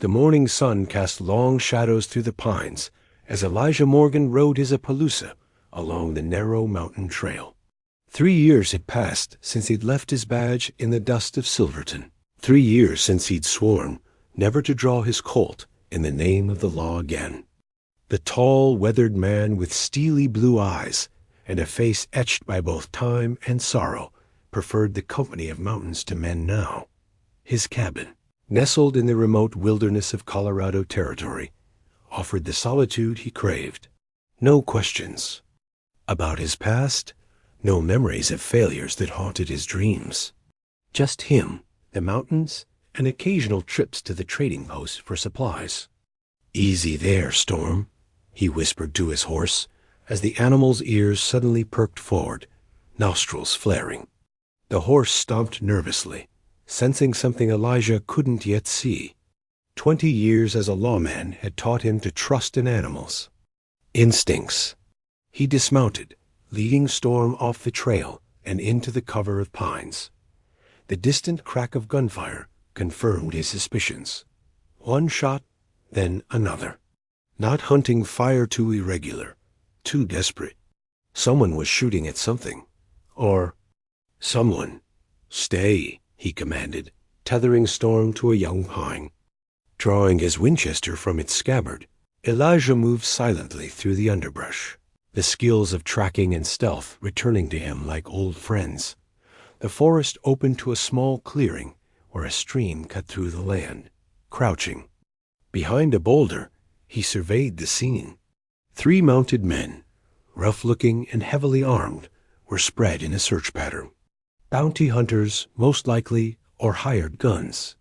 The morning sun cast long shadows through the pines as Elijah Morgan rode his Appaloosa along the narrow mountain trail. 3 years had passed since he'd left his badge in the dust of Silverton. 3 years since he'd sworn never to draw his Colt in the name of the law again. The tall, weathered man with steely blue eyes and a face etched by both time and sorrow preferred the company of mountains to men now. His cabin, nestled in the remote wilderness of Colorado Territory, offered the solitude he craved. No questions about his past, no memories of failures that haunted his dreams. Just him, the mountains, and occasional trips to the trading post for supplies. "Easy there, Storm," he whispered to his horse as the animal's ears suddenly perked forward, nostrils flaring. The horse stomped nervously, sensing something Elijah couldn't yet see. 20 years as a lawman had taught him to trust in animals. Instincts. He dismounted, leading Storm off the trail and into the cover of pines. The distant crack of gunfire confirmed his suspicions. One shot, then another. Not hunting fire too irregular, too desperate. Someone was shooting at something. Or someone. "Stay," he commanded, tethering Storm to a young pine. Drawing his Winchester from its scabbard, Elijah moved silently through the underbrush, the skills of tracking and stealth returning to him like old friends. The forest opened to a small clearing where a stream cut through the land. Crouching behind a boulder, he surveyed the scene. 3 mounted men, rough-looking and heavily armed, were spread in a search pattern. Bounty hunters, most likely, or hired guns.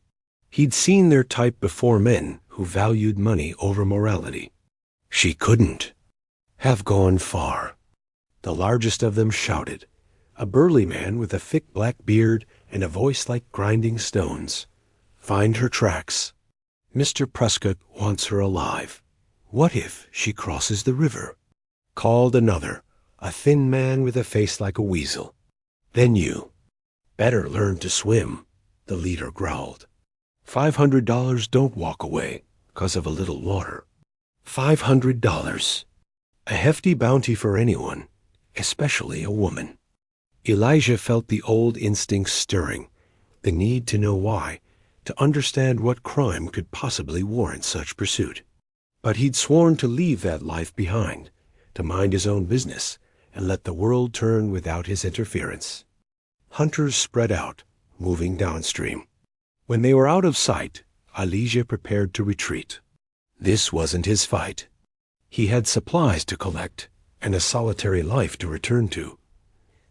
He'd seen their type before, men who valued money over morality. She couldn't have gone far. The largest of them shouted, a burly man with a thick black beard and a voice like grinding stones. "Find her tracks. Mr. Prescott wants her alive. What if she crosses the river?" Called another, a thin man with a face like a weasel. "Then you. Better learn to swim," the leader growled. $500 don't walk away 'cause of a little water. $500. A hefty bounty for anyone, especially a woman. Elijah felt the old instincts stirring, the need to know why, to understand what crime could possibly warrant such pursuit. But he'd sworn to leave that life behind, to mind his own business, and let the world turn without his interference. Hunters spread out, moving downstream. When they were out of sight, Elijah prepared to retreat. This wasn't his fight. He had supplies to collect and a solitary life to return to.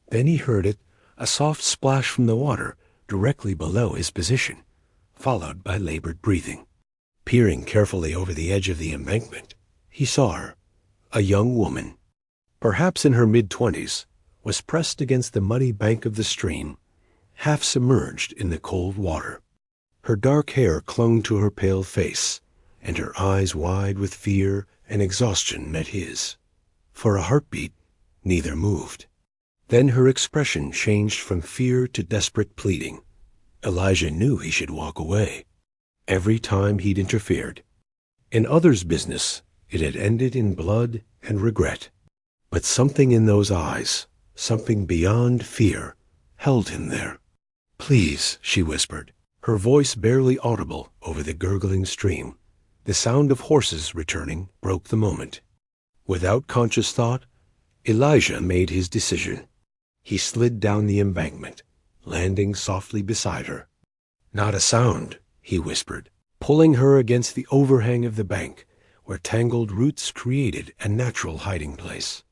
Then he heard it, a soft splash from the water directly below his position, followed by labored breathing. Peering carefully over the edge of the embankment, he saw her, a young woman, perhaps in her mid-20s, was pressed against the muddy bank of the stream, half submerged in the cold water. Her dark hair clung to her pale face, and her eyes wide with fear and exhaustion met his. For a heartbeat, neither moved. Then her expression changed from fear to desperate pleading. Elijah knew he should walk away. Every time he'd interfered. In others' business, it had ended in blood and regret. But something in those eyes, something beyond fear, held him there. "Please," she whispered, her voice barely audible over the gurgling stream. The sound of horses returning broke the moment. Without conscious thought, Elijah made his decision. He slid down the embankment, landing softly beside her. "Not a sound," he whispered, pulling her against the overhang of the bank, where tangled roots created a natural hiding place.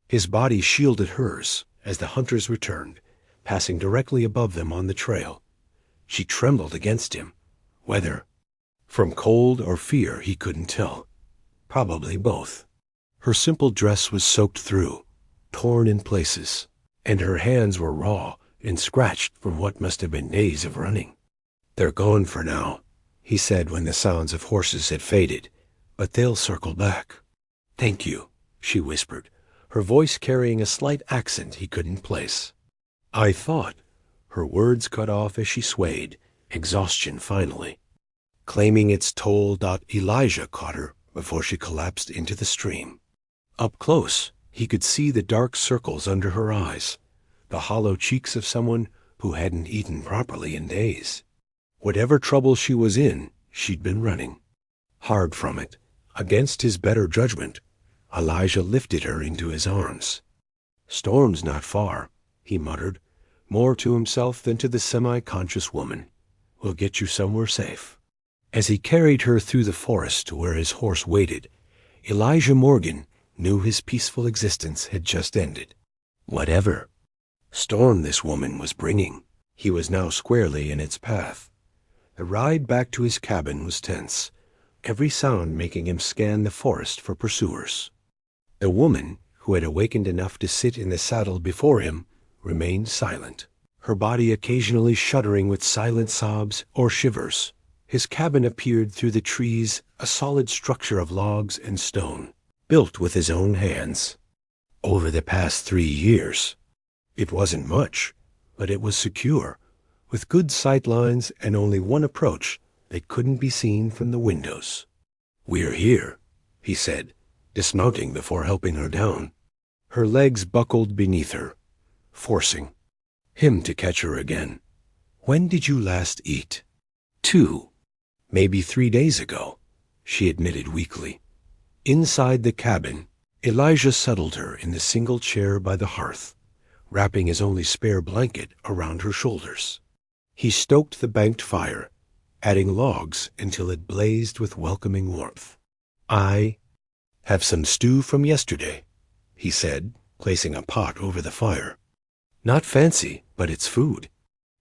His body shielded hers as the hunters returned, passing directly above them on the trail. She trembled against him, whether from cold or fear he couldn't tell. Probably both. Her simple dress was soaked through, torn in places, and her hands were raw and scratched from what must have been days of running. "They're gone for now," he said when the sounds of horses had faded, "but they'll circle back." "Thank you," she whispered, her voice carrying a slight accent he couldn't place. "I thought," her words cut off as she swayed, exhaustion finally. claiming its toll. Elijah caught her before she collapsed into the stream. Up close, he could see the dark circles under her eyes, the hollow cheeks of someone who hadn't eaten properly in days. Whatever trouble she was in, she'd been running. Hard from it, against his better judgment, Elijah lifted her into his arms. "Storm's not far," he muttered, more to himself than to the semi-conscious woman. "We'll get you somewhere safe." As he carried her through the forest to where his horse waited, Elijah Morgan knew his peaceful existence had just ended. Whatever storm this woman was bringing, he was now squarely in its path. The ride back to his cabin was tense, every sound making him scan the forest for pursuers. The woman, who had awakened enough to sit in the saddle before him, remained silent, her body occasionally shuddering with silent sobs or shivers. His cabin appeared through the trees, a solid structure of logs and stone, built with his own hands. Over the past 3 years, it wasn't much, but it was secure, with good sight lines and only one approach that couldn't be seen from the windows. "We're here," he said, dismounting before helping her down. Her legs buckled beneath her, forcing him to catch her again. "When did you last eat?" 2, maybe 3 days ago," she admitted weakly. Inside the cabin, Elijah settled her in the single chair by the hearth, wrapping his only spare blanket around her shoulders. He stoked the banked fire, adding logs until it blazed with welcoming warmth. "I have some stew from yesterday," he said, placing a pot over the fire. "Not fancy, but it's food."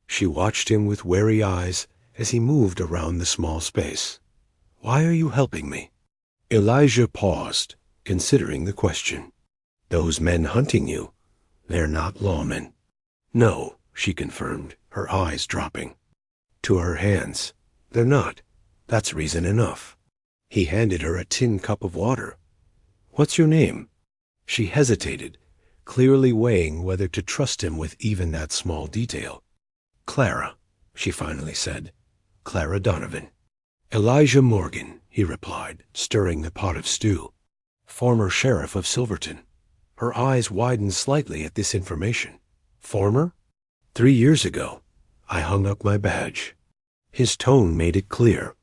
She watched him with wary eyes as he moved around the small space. "Why are you helping me?" Elijah paused, considering the question. "Those men hunting you, they're not lawmen." "No," she confirmed, her eyes dropping. To her hands, "They're not. That's reason enough." He handed her a tin cup of water. "What's your name?" She hesitated, clearly weighing whether to trust him with even that small detail. "Clara," she finally said. "Clara Donovan." "Elijah Morgan," he replied, stirring the pot of stew. "Former sheriff of Silverton." Her eyes widened slightly at this information. "Former?" "3 years ago, I hung up my badge." His tone made it clear.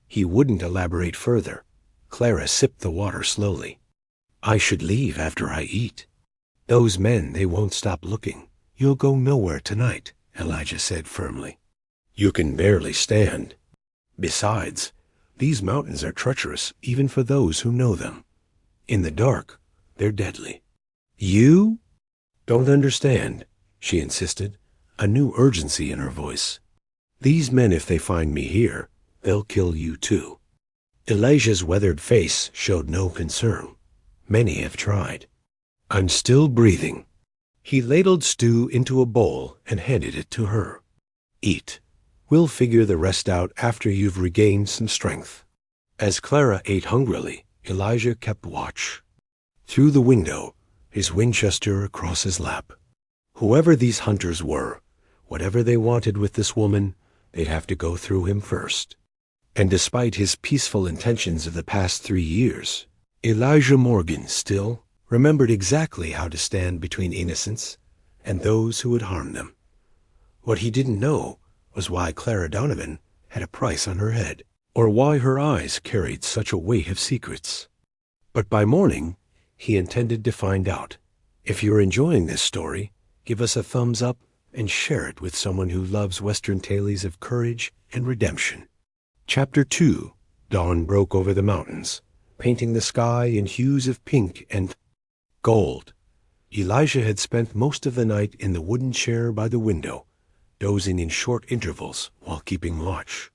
He wouldn't elaborate further. Clara sipped the water slowly. "I should leave after I eat." "Those men, they won't stop looking. You'll go nowhere tonight," Elijah said firmly. "You can barely stand. Besides, these mountains are treacherous even for those who know them. In the dark, they're deadly." "You don't understand," she insisted, a new urgency in her voice. "These men, if they find me here, they'll kill you too." Elijah's weathered face showed no concern. "Many have tried." "I'm still breathing." He ladled stew into a bowl and handed it to her. "Eat. We'll figure the rest out after you've regained some strength." As Clara ate hungrily, Elijah kept watch. Through the window, his Winchester across his lap. Whoever these hunters were, whatever they wanted with this woman, they'd have to go through him first. And despite his peaceful intentions of the past 3 years, Elijah Morgan still remembered exactly how to stand between innocents and those who would harm them. What he didn't know was why Clara Donovan had a price on her head, or why her eyes carried such a weight of secrets. But by morning, he intended to find out. If you're enjoying this story, give us a thumbs up and share it with someone who loves Western tales of courage and redemption. Chapter 2. Dawn broke over the mountains, painting the sky in hues of pink and gold. Elijah had spent most of the night in the wooden chair by the window, dozing in short intervals while keeping watch.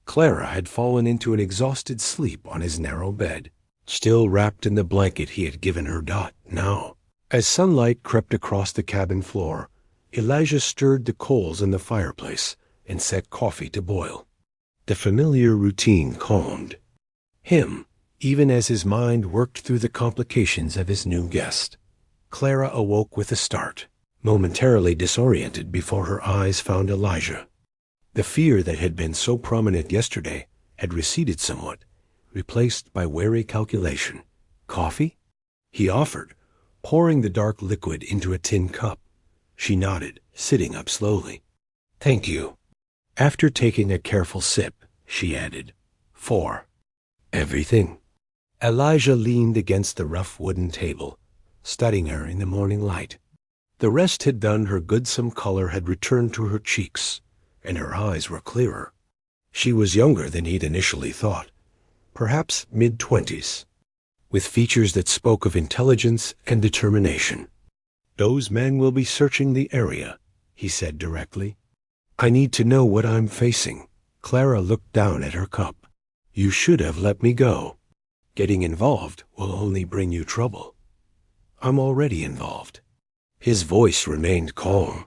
Clara had fallen into an exhausted sleep on his narrow bed, still wrapped in the blanket he had given her. Now, as sunlight crept across the cabin floor, Elijah stirred the coals in the fireplace and set coffee to boil. The familiar routine calmed him, even as his mind worked through the complications of his new guest. Clara awoke with a start, momentarily disoriented before her eyes found Elijah. The fear that had been so prominent yesterday had receded somewhat, replaced by wary calculation. Coffee? He offered, pouring the dark liquid into a tin cup. She nodded, sitting up slowly. Thank you. After taking a careful sip, she added, For everything. Elijah leaned against the rough wooden table, studying her in the morning light. The rest had done her good. Some color had returned to her cheeks, and her eyes were clearer. She was younger than he'd initially thought, perhaps mid-20s, with features that spoke of intelligence and determination. Those men will be searching the area, he said directly. I need to know what I'm facing. Clara looked down at her cup. You should have let me go. Getting involved will only bring you trouble. I'm already involved. His voice remained calm,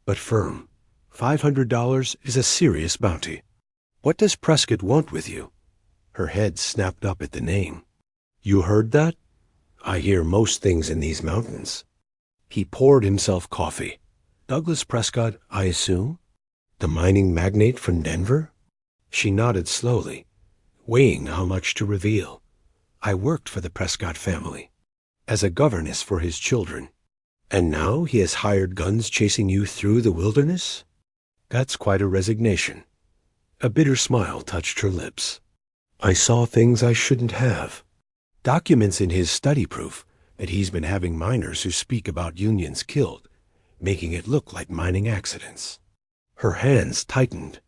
but firm. $500 is a serious bounty. What does Prescott want with you? Her head snapped up at the name. You heard that? I hear most things in these mountains. He poured himself coffee. Douglas Prescott, I assume? The mining magnate from Denver? She nodded slowly, weighing how much to reveal. I worked for the Prescott family, as a governess for his children. And now he has hired guns chasing you through the wilderness? That's quite a resignation. A bitter smile touched her lips. I saw things I shouldn't have. Documents in his study proof that he's been having miners who speak about unions killed, making it look like mining accidents. Her hands tightened.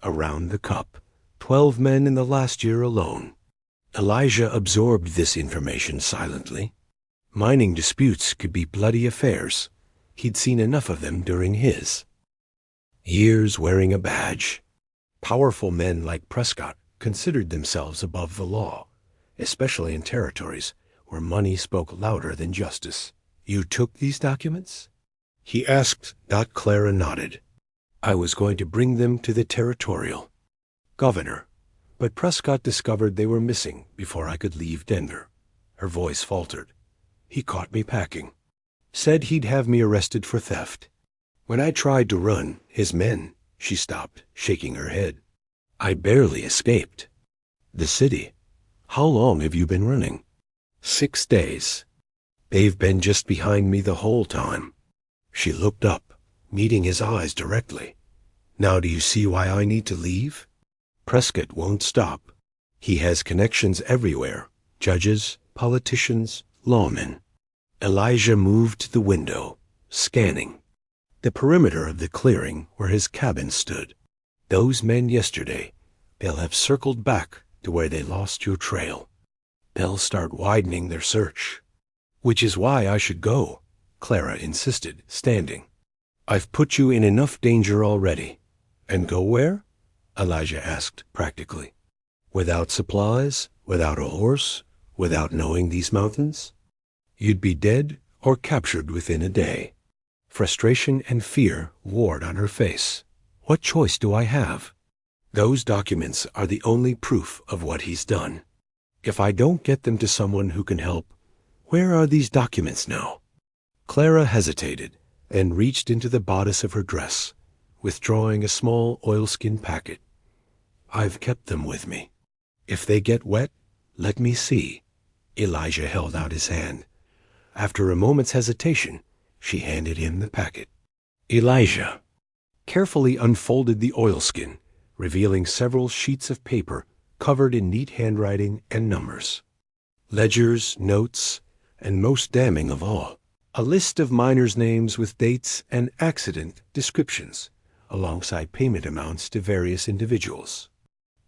Around the cup, 12 men in the last year alone. Elijah absorbed this information silently. Mining disputes could be bloody affairs. He'd seen enough of them during his years wearing a badge. Powerful men like Prescott considered themselves above the law, especially in territories where money spoke louder than justice. You took these documents? He asked. Clara nodded. I was going to bring them to the territorial governor, but Prescott discovered they were missing before I could leave Denver. Her voice faltered. He caught me packing. Said he'd have me arrested for theft. When I tried to run, his men, she stopped, shaking her head. I barely escaped. The city. How long have you been running? 6 days. They've been just behind me the whole time. She looked up, meeting his eyes directly. Now do you see why I need to leave? Prescott won't stop. He has connections everywhere. Judges, politicians, lawmen. Elijah moved to the window, scanning the perimeter of the clearing where his cabin stood. Those men yesterday, they'll have circled back to where they lost your trail. They'll start widening their search. Which is why I should go, Clara insisted, standing. I've put you in enough danger already. And go where? Elijah asked practically. Without supplies, without a horse, without knowing these mountains? You'd be dead or captured within a day. Frustration and fear warred on her face. What choice do I have? Those documents are the only proof of what he's done. If I don't get them to someone who can help, where are these documents now? Clara hesitated and reached into the bodice of her dress, withdrawing a small oilskin packet. I've kept them with me. If they get wet, let me see. Elijah held out his hand. After a moment's hesitation, she handed him the packet. Elijah carefully unfolded the oilskin, revealing several sheets of paper covered in neat handwriting and numbers. Ledgers, notes, and most damning of all, a list of miners' names with dates and accident descriptions, alongside payment amounts to various individuals.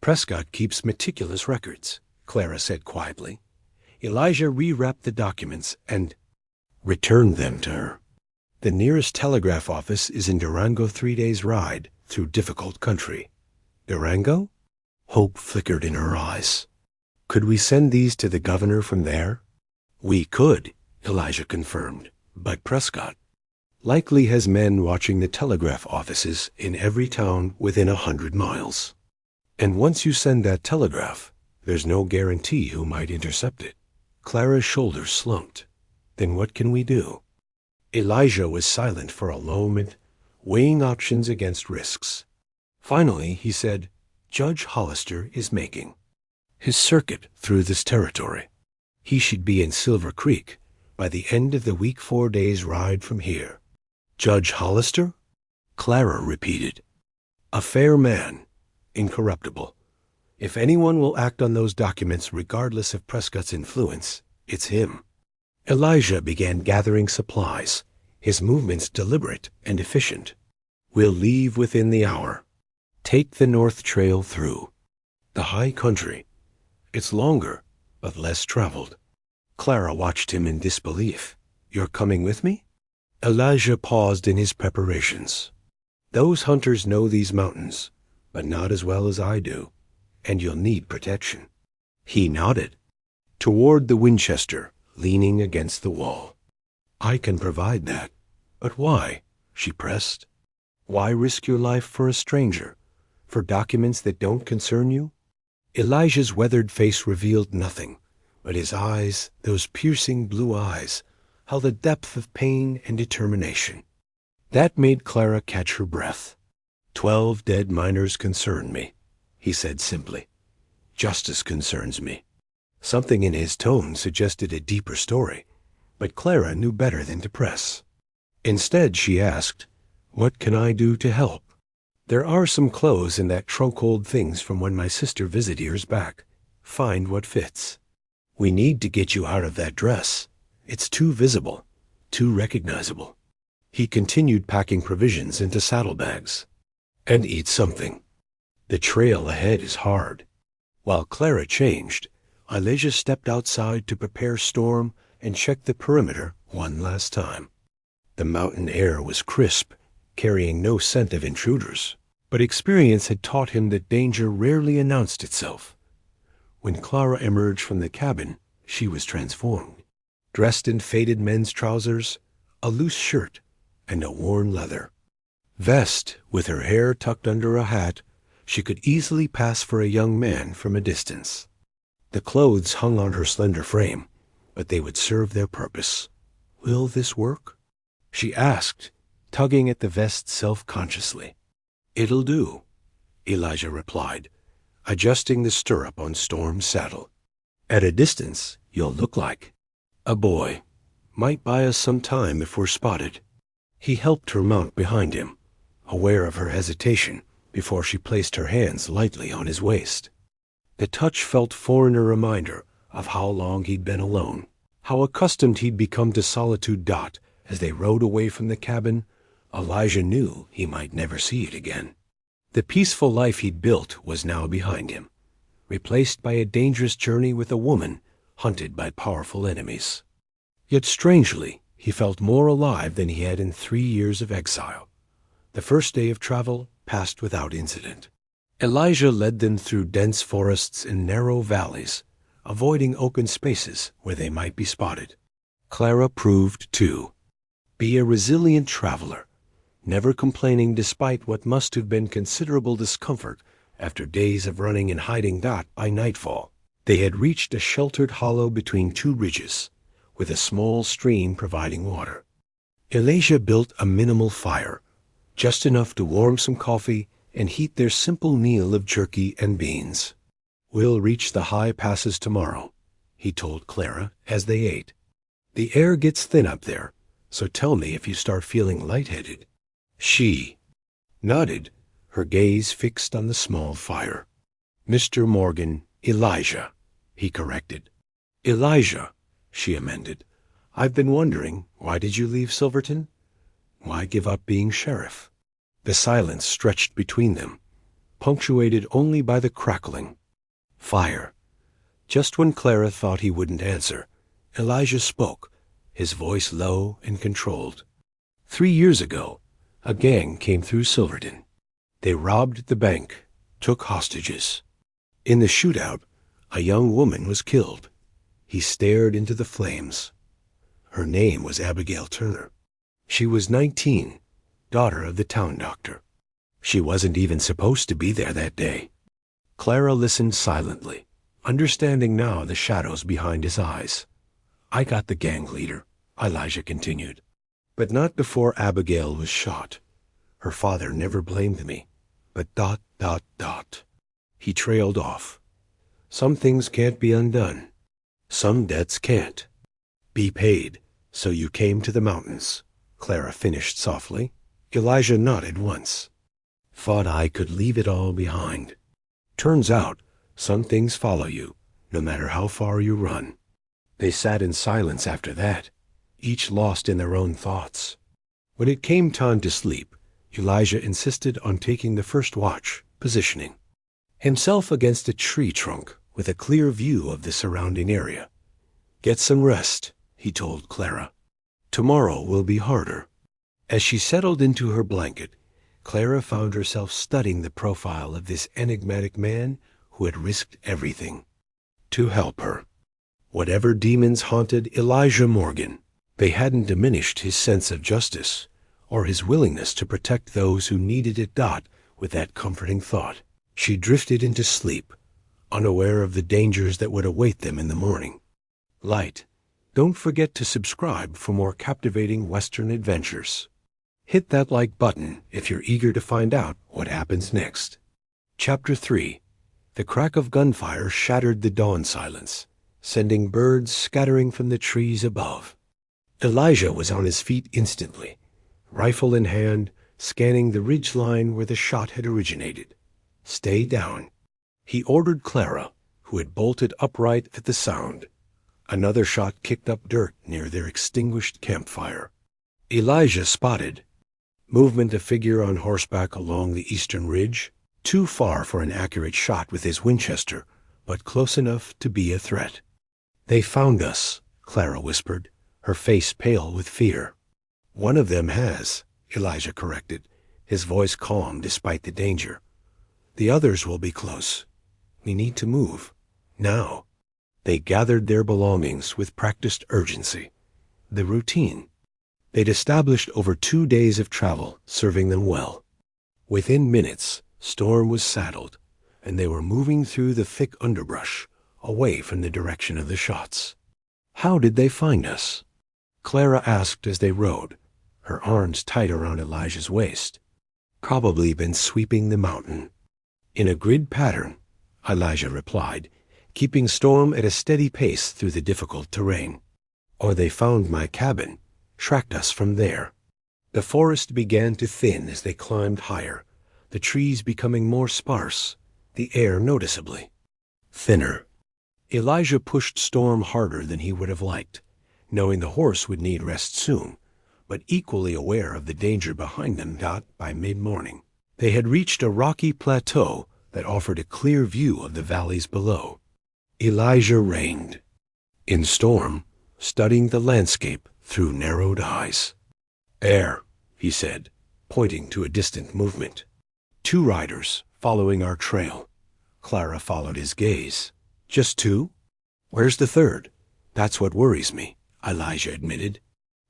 Prescott keeps meticulous records, Clara said quietly. Elijah rewrapped the documents and returned them to her. The nearest telegraph office is in Durango, 3 days' ride through difficult country. Durango? Hope flickered in her eyes. Could we send these to the governor from there? We could, Elijah confirmed, but Prescott likely has men watching the telegraph offices in every town within 100 miles. And once you send that telegraph, there's no guarantee who might intercept it. Clara's shoulders slumped. Then what can we do? Elijah was silent for a moment, weighing options against risks. Finally, he said, Judge Hollister is making his circuit through this territory. He should be in Silver Creek by the end of the week, 4 days' ride from here. Judge Hollister? Clara repeated. A fair man, incorruptible. If anyone will act on those documents regardless of Prescott's influence, it's him. Elijah began gathering supplies, his movements deliberate and efficient. We'll leave within the hour. Take the North Trail through the high country. It's longer, but less traveled. Clara watched him in disbelief. You're coming with me? Elijah paused in his preparations. Those hunters know these mountains, but not as well as I do, and you'll need protection. He nodded toward the Winchester, leaning against the wall. I can provide that. But why? She pressed. Why risk your life for a stranger? For documents that don't concern you? Elijah's weathered face revealed nothing, but his eyes, those piercing blue eyes, held a depth of pain and determination. That made Clara catch her breath. 12 dead miners concern me, he said simply. Justice concerns me. Something in his tone suggested a deeper story, but Clara knew better than to press. Instead, she asked, What can I do to help? There are some clothes in that trunk, old things from when my sister visited years back. Find what fits. We need to get you out of that dress. It's too visible, too recognizable. He continued packing provisions into saddlebags. And eat something. The trail ahead is hard. While Clara changed, Elijah stepped outside to prepare storm and check the perimeter one last time. The mountain air was crisp, carrying no scent of intruders, but experience had taught him that danger rarely announced itself. When Clara emerged from the cabin, she was transformed. Dressed in faded men's trousers, a loose shirt, and a worn leather vest, with her hair tucked under a hat, she could easily pass for a young man from a distance. The clothes hung on her slender frame, but they would serve their purpose. Will this work? She asked, tugging at the vest self-consciously. It'll do, Elijah replied, adjusting the stirrup on Storm's saddle. At a distance, you'll look like a boy. Might buy us some time if we're spotted. He helped her mount behind him, aware of her hesitation before she placed her hands lightly on his waist. The touch felt foreign, a reminder of how long he'd been alone, how accustomed he'd become to solitude. As they rode away from the cabin, Elijah knew he might never see it again. The peaceful life he'd built was now behind him, replaced by a dangerous journey with a woman hunted by powerful enemies. Yet strangely, he felt more alive than he had in 3 years of exile. The first day of travel passed without incident. Elijah led them through dense forests and narrow valleys, avoiding open spaces where they might be spotted. Clara proved, too. Be a resilient traveler, never complaining despite what must have been considerable discomfort after days of running and hiding. By nightfall, they had reached a sheltered hollow between 2 ridges, with a small stream providing water. Elijah built a minimal fire, just enough to warm some coffee and heat their simple meal of jerky and beans. We'll reach the high passes tomorrow, he told Clara as they ate. The air gets thin up there, so tell me if you start feeling lightheaded. She nodded, her gaze fixed on the small fire. Mr. Morgan, Elijah, he corrected. Elijah, she amended. I've been wondering, why did you leave Silverton? Why give up being sheriff? The silence stretched between them, punctuated only by the crackling fire. Just when Clara thought he wouldn't answer, Elijah spoke, his voice low and controlled. 3 years ago, a gang came through Silverton. They robbed the bank, took hostages. In the shootout, a young woman was killed. He stared into the flames. Her name was Abigail Turner. She was 19, daughter of the town doctor. She wasn't even supposed to be there that day. Clara listened silently, understanding now the shadows behind his eyes. I got the gang leader, Elijah continued, but not before Abigail was shot. Her father never blamed me, but ... He trailed off. Some things can't be undone. Some debts can't be paid, so you came to the mountains, Clara finished softly. Elijah nodded once. Thought I could leave it all behind. Turns out, some things follow you, no matter how far you run. They sat in silence after that, each lost in their own thoughts. When it came time to sleep, Elijah insisted on taking the first watch, positioning himself against a tree trunk with a clear view of the surrounding area. Get some rest, he told Clara. Tomorrow will be harder. As she settled into her blanket, Clara found herself studying the profile of this enigmatic man who had risked everything to help her. Whatever demons haunted Elijah Morgan, they hadn't diminished his sense of justice or his willingness to protect those who needed it. With that comforting thought, she drifted into sleep, unaware of the dangers that would await them in the morning. Light. Don't forget to subscribe for more captivating Western adventures. Hit that like button if you're eager to find out what happens next. Chapter 3. The crack of gunfire shattered the dawn silence, sending birds scattering from the trees above. Elijah was on his feet instantly, rifle in hand, scanning the ridgeline where the shot had originated. Stay down, he ordered Clara, who had bolted upright at the sound. Another shot kicked up dirt near their extinguished campfire. Elijah spotted movement, a figure on horseback along the eastern ridge, too far for an accurate shot with his Winchester, but close enough to be a threat. They found us, Clara whispered, her face pale with fear. One of them has, Elijah corrected, his voice calm despite the danger. The others will be close. We need to move. Now. They gathered their belongings with practiced urgency. The routine they'd established over 2 days of travel, serving them well. Within minutes, Storm was saddled, and they were moving through the thick underbrush, away from the direction of the shots. How did they find us? Clara asked as they rode, her arms tight around Elijah's waist. Probably been sweeping the mountain. In a grid pattern, Elijah replied, keeping Storm at a steady pace through the difficult terrain. Or they found my cabin, tracked us from there. The forest began to thin as they climbed higher, the trees becoming more sparse, the air noticeably thinner. Elijah pushed Storm harder than he would have liked, knowing the horse would need rest soon, but equally aware of the danger behind them. By mid-morning, they had reached a rocky plateau that offered a clear view of the valleys below. Elijah reined in, Storm studying the landscape through narrowed eyes. Air, he said, pointing to a distant movement. 2 riders following our trail. Clara followed his gaze. Just 2? Where's the third? That's what worries me, Elijah admitted.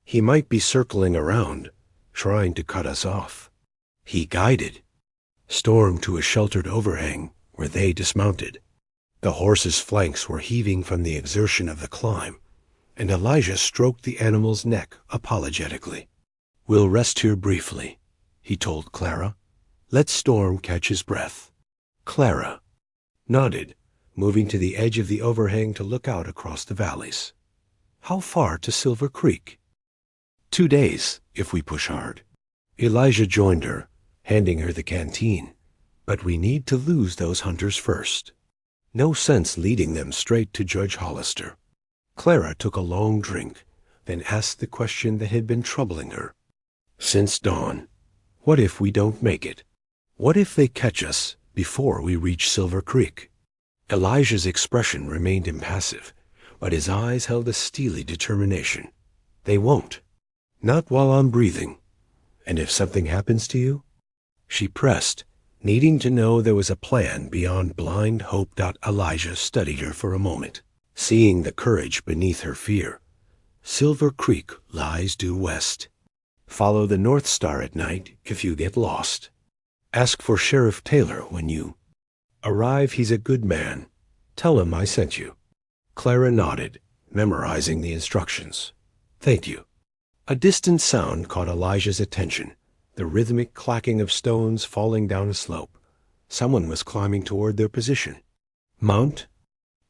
He might be circling around, trying to cut us off. He guided Storm to a sheltered overhang where they dismounted. The horse's flanks were heaving from the exertion of the climb, and Elijah stroked the animal's neck apologetically. We'll rest here briefly, he told Clara. Let Storm catch his breath. Clara nodded, moving to the edge of the overhang to look out across the valleys. How far to Silver Creek? 2 days, if we push hard. Elijah joined her, handing her the canteen. But we need to lose those hunters first. No sense leading them straight to Judge Hollister. Clara took a long drink, then asked the question that had been troubling her since dawn. What if we don't make it? What if they catch us before we reach Silver Creek? Elijah's expression remained impassive, but his eyes held a steely determination. They won't. Not while I'm breathing. And if something happens to you? She pressed, needing to know there was a plan beyond blind hope. Elijah studied her for a moment, seeing the courage beneath her fear. Silver Creek lies due west. Follow the North Star at night if you get lost. Ask for Sheriff Taylor when you arrive. He's a good man. Tell him I sent you. Clara nodded, memorizing the instructions. Thank you. A distant sound caught Elijah's attention, the rhythmic clacking of stones falling down a slope. Someone was climbing toward their position. "Mount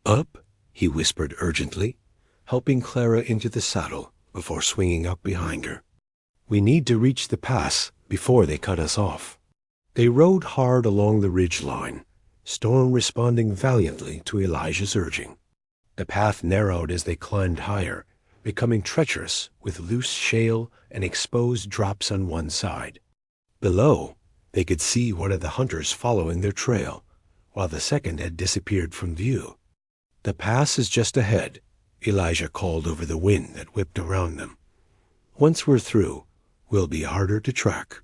up," he whispered urgently, helping Clara into the saddle before swinging up behind her. "We need to reach the pass before they cut us off." They rode hard along the ridge line, Storm responding valiantly to Elijah's urging. The path narrowed as they climbed higher, becoming treacherous with loose shale and exposed drops on one side. Below, they could see one of the hunters following their trail, while the second had disappeared from view. "The pass is just ahead," Elijah called over the wind that whipped around them. "Once we're through, we'll be harder to track."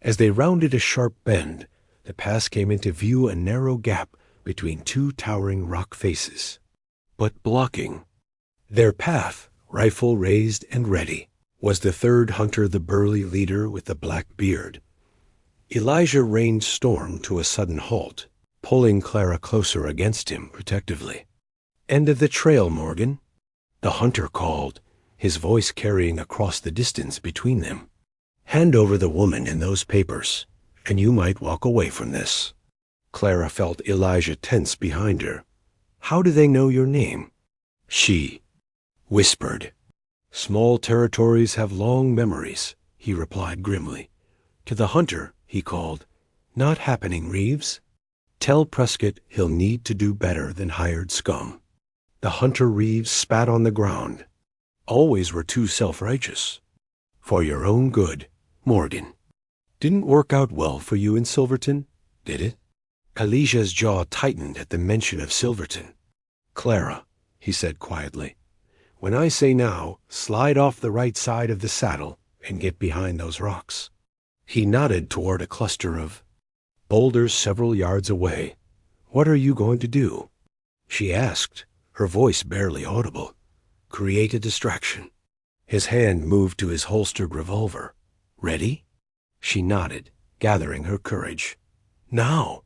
As they rounded a sharp bend, the pass came into view, a narrow gap between two towering rock faces. But blocking their path, rifle raised and ready, was the third hunter, the burly leader with the black beard. Elijah reined Storm to a sudden halt, pulling Clara closer against him protectively. "End of the trail, Morgan," the hunter called, his voice carrying across the distance between them. "Hand over the woman and those papers, and you might walk away from this." Clara felt Elijah tense behind her. "How do they know your name?" She whispered. "Small territories have long memories," he replied grimly. To the hunter, he called, "Not happening, Reeves. Tell Prescott he'll need to do better than hired scum." The hunter Reeves spat on the ground. "Always were too self-righteous. For your own good, Morgan. Didn't work out well for you in Silverton, did it?" Elijah's jaw tightened at the mention of Silverton. "Clara," he said quietly, "when I say now, slide off the right side of the saddle and get behind those rocks." He nodded toward a cluster of boulders several yards away. "What are you going to do?" she asked, her voice barely audible. "Create a distraction." His hand moved to his holstered revolver. "Ready?" She nodded, gathering her courage. "Now!"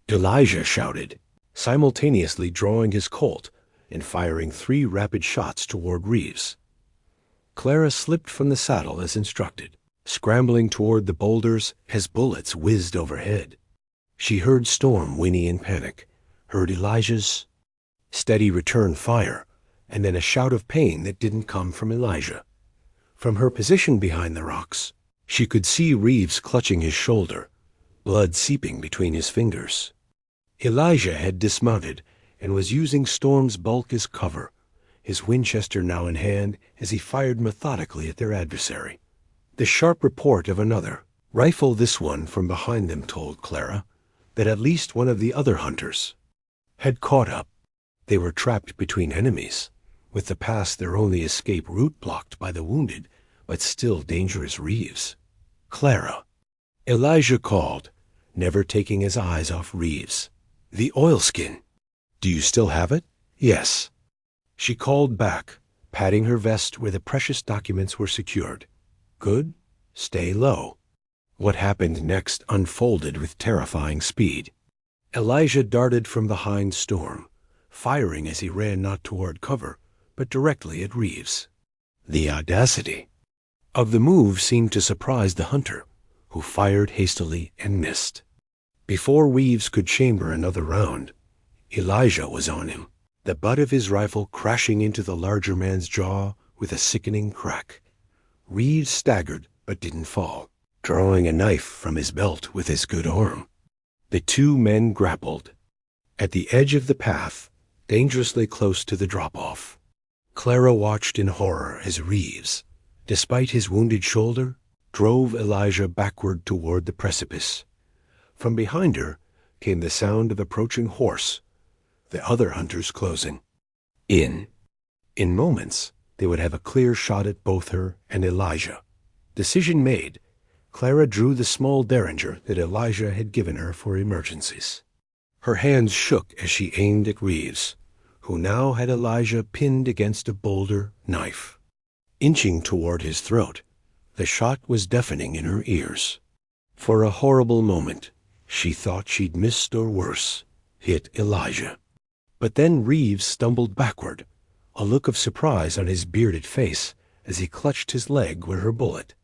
Elijah shouted, simultaneously drawing his Colt and firing 3 rapid shots toward Reeves. Clara slipped from the saddle as instructed, scrambling toward the boulders as bullets whizzed overhead. She heard Storm whinny in panic, heard Elijah's steady return fire, and then a shout of pain that didn't come from Elijah. From her position behind the rocks, she could see Reeves clutching his shoulder, blood seeping between his fingers. Elijah had dismounted and was using Storm's bulk as cover, his Winchester now in hand as he fired methodically at their adversary. The sharp report of another rifle, this one from behind them, told Clara that at least one of the other hunters had caught up. They were trapped between enemies, with the pass their only escape route blocked by the wounded but still dangerous Reeves. "Clara," Elijah called, never taking his eyes off Reeves. "The oilskin. Do you still have it?" "Yes." She called back, patting her vest where the precious documents were secured. "Good. Stay low." What happened next unfolded with terrifying speed. Elijah darted from behind Storm, firing as he ran not toward cover, but directly at Reeves. The audacity of the move seemed to surprise the hunter, who fired hastily and missed. Before Reeves could chamber another round, Elijah was on him, the butt of his rifle crashing into the larger man's jaw with a sickening crack. Reeves staggered but didn't fall, drawing a knife from his belt with his good arm. The two men grappled at the edge of the path, dangerously close to the drop-off. Clara watched in horror as Reeves, despite his wounded shoulder, drove Elijah backward toward the precipice. From behind her came the sound of approaching horse, the other hunters closing in. In moments, they would have a clear shot at both her and Elijah. Decision made, Clara drew the small derringer that Elijah had given her for emergencies. Her hands shook as she aimed at Reeves, who now had Elijah pinned against a boulder knife. Inching toward his throat, the shot was deafening in her ears. For a horrible moment, she thought she'd missed, or worse, hit Elijah. But then Reeves stumbled backward, a look of surprise on his bearded face as he clutched his leg where her bullet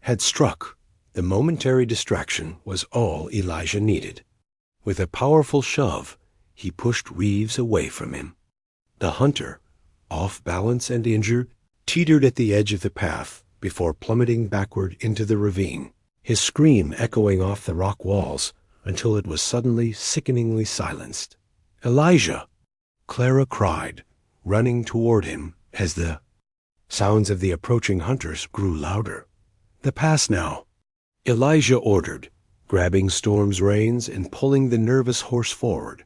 had struck. The momentary distraction was all Elijah needed. With a powerful shove, he pushed Reeves away from him. The hunter, off balance and injured, teetered at the edge of the path before plummeting backward into the ravine, his scream echoing off the rock walls until it was suddenly sickeningly silenced. "Elijah!" Clara cried, running toward him as the sounds of the approaching hunters grew louder. "The pass now," Elijah ordered, grabbing Storm's reins and pulling the nervous horse forward.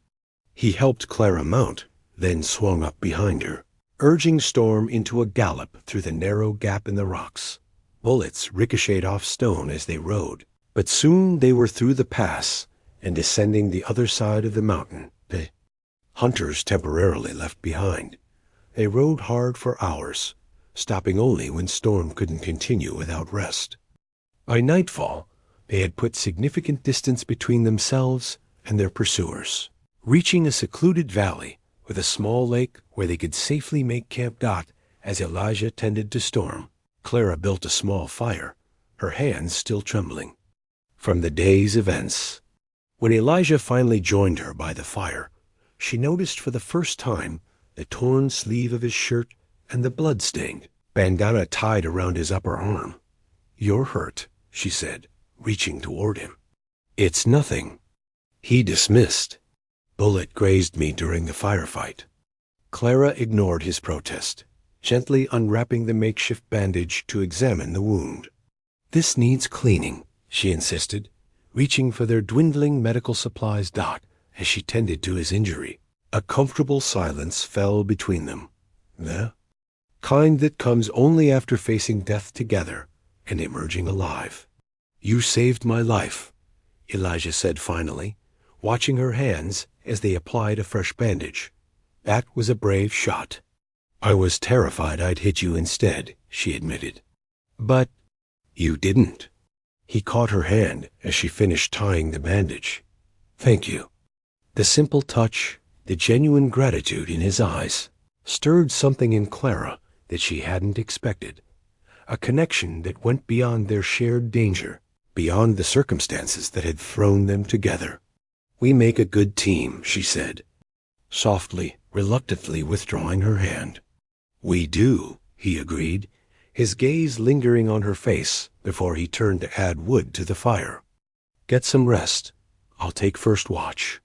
He helped Clara mount, then swung up behind her, urging Storm into a gallop through the narrow gap in the rocks. Bullets ricocheted off stone as they rode, but soon they were through the pass and descending the other side of the mountain, the hunters temporarily left behind. They rode hard for hours, stopping only when Storm couldn't continue without rest. By nightfall, they had put significant distance between themselves and their pursuers. Reaching a secluded valley with a small lake where they could safely make camp. As Elijah tended to Storm, Clara built a small fire, her hands still trembling from the day's events. When Elijah finally joined her by the fire, she noticed for the first time the torn sleeve of his shirt and the blood-stained bandana tied around his upper arm. "You're hurt," she said, reaching toward him. "It's nothing," he dismissed. "Bullet grazed me during the firefight." Clara ignored his protest, gently unwrapping the makeshift bandage to examine the wound. "This needs cleaning," she insisted, reaching for their dwindling medical supplies. As she tended to his injury, a comfortable silence fell between them, the kind that comes only after facing death together and emerging alive. "You saved my life," Elijah said finally, watching her hands as they applied a fresh bandage. "That was a brave shot." "I was terrified I'd hit you instead," she admitted. "But you didn't." He caught her hand as she finished tying the bandage. "Thank you." The simple touch, the genuine gratitude in his eyes, stirred something in Clara that she hadn't expected, a connection that went beyond their shared danger, beyond the circumstances that had thrown them together. "We make a good team," she said, softly, reluctantly withdrawing her hand. "We do," he agreed, his gaze lingering on her face before he turned to add wood to the fire. "Get some rest. I'll take first watch."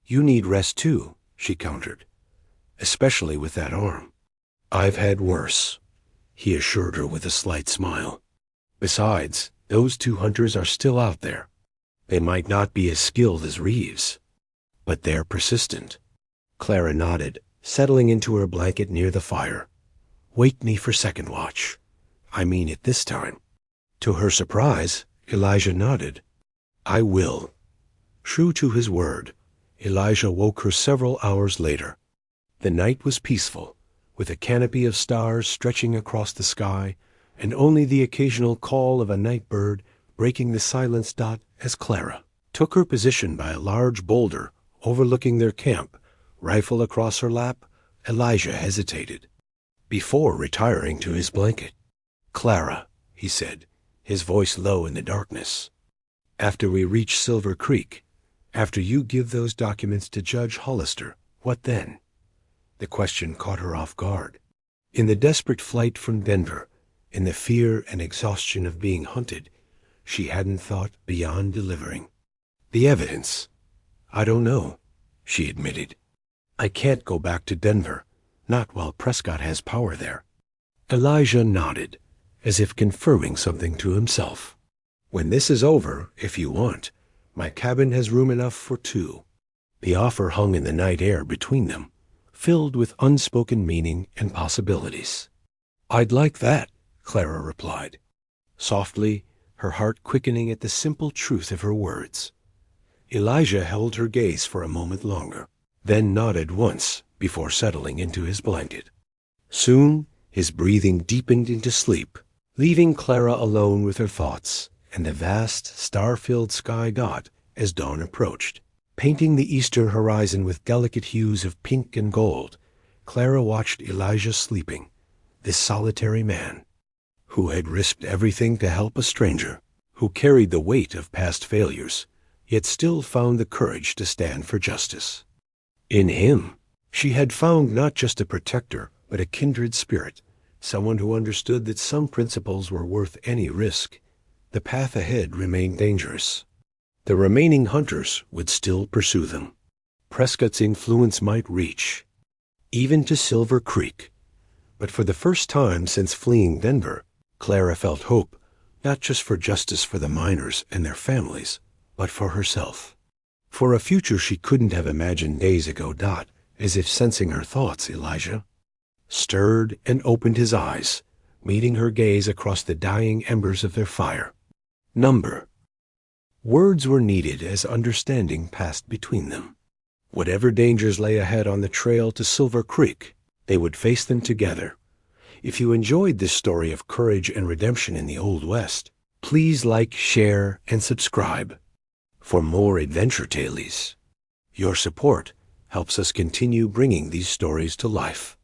"You need rest too," she countered, "especially with that arm." "I've had worse," he assured her with a slight smile. "Besides, those two hunters are still out there. They might not be as skilled as Reeves, but they're persistent." Clara nodded, settling into her blanket near the fire. "Wake me for second watch. I mean it this time." To her surprise, Elijah nodded. "I will." True to his word, Elijah woke her several hours later. The night was peaceful, with a canopy of stars stretching across the sky, and only the occasional call of a night bird breaking the silence. As Clara took her position by a large boulder overlooking their camp, rifle across her lap, Elijah hesitated before retiring to his blanket. "Clara," he said, his voice low in the darkness, "after we reach Silver Creek, after you give those documents to Judge Hollister, what then?" The question caught her off guard. In the desperate flight from Denver, in the fear and exhaustion of being hunted, she hadn't thought beyond delivering. "The evidence? I don't know," she admitted. "I can't go back to Denver, not while Prescott has power there." Elijah nodded, as if confirming something to himself. "When this is over, if you want, my cabin has room enough for two." The offer hung in the night air between them, filled with unspoken meaning and possibilities. "I'd like that," Clara replied, softly, her heart quickening at the simple truth of her words. Elijah held her gaze for a moment longer, then nodded once before settling into his blanket. Soon his breathing deepened into sleep, leaving Clara alone with her thoughts and the vast, star-filled sky. As dawn approached, painting the eastern horizon with delicate hues of pink and gold, Clara watched Elijah sleeping, this solitary man, who had risked everything to help a stranger, who carried the weight of past failures, yet still found the courage to stand for justice. In him, she had found not just a protector, but a kindred spirit, someone who understood that some principles were worth any risk. The path ahead remained dangerous. The remaining hunters would still pursue them. Prescott's influence might reach, even to Silver Creek. But for the first time since fleeing Denver, Clara felt hope, not just for justice for the miners and their families, but for herself. For a future she couldn't have imagined days ago. As if sensing her thoughts, Elijah stirred and opened his eyes, meeting her gaze across the dying embers of their fire. Number. Words were needed as understanding passed between them. Whatever dangers lay ahead on the trail to Silver Creek, they would face them together. If you enjoyed this story of courage and redemption in the Old West, please like, share, and subscribe for more adventure tales. Your support helps us continue bringing these stories to life.